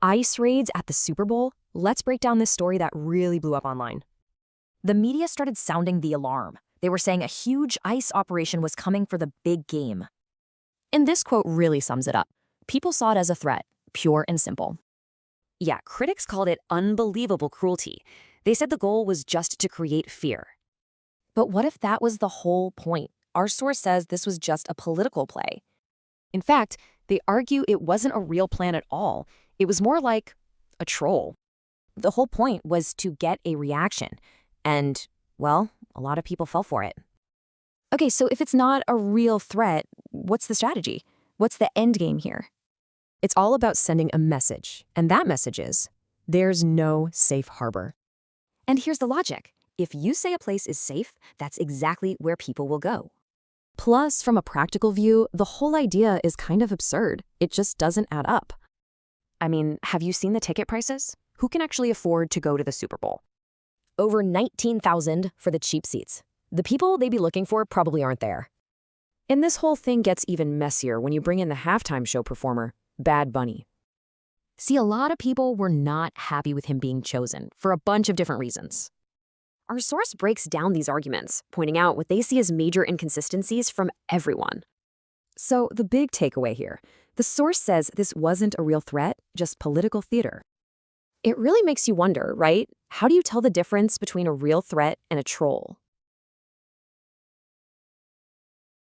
ICE raids at the Super Bowl? Let's break down this story that really blew up online. The media started sounding the alarm. They were saying a huge ICE operation was coming for the big game. And this quote really sums it up. People saw it as a threat, pure and simple. Yeah, critics called it unbelievable cruelty. They said the goal was just to create fear. But what if that was the whole point? Our source says this was just a political play. In fact, they argue it wasn't a real plan at all. It was more like a troll. The whole point was to get a reaction. And, well, a lot of people fell for it. Okay, so if it's not a real threat, what's the strategy? What's the end game here? It's all about sending a message. And that message is, there's no safe harbor. And here's the logic. If you say a place is safe, that's exactly where people will go. Plus, from a practical view, the whole idea is kind of absurd. It just doesn't add up. I mean, have you seen the ticket prices? Who can actually afford to go to the Super Bowl? Over $19,000 for the cheap seats. The people they'd be looking for probably aren't there. And this whole thing gets even messier when you bring in the halftime show performer, Bad Bunny. See, a lot of people were not happy with him being chosen for a bunch of different reasons. Our source breaks down these arguments, pointing out what they see as major inconsistencies from everyone. So the big takeaway here, the source says this wasn't a real threat, just political theater. It really makes you wonder, right? How do you tell the difference between a real threat and a troll?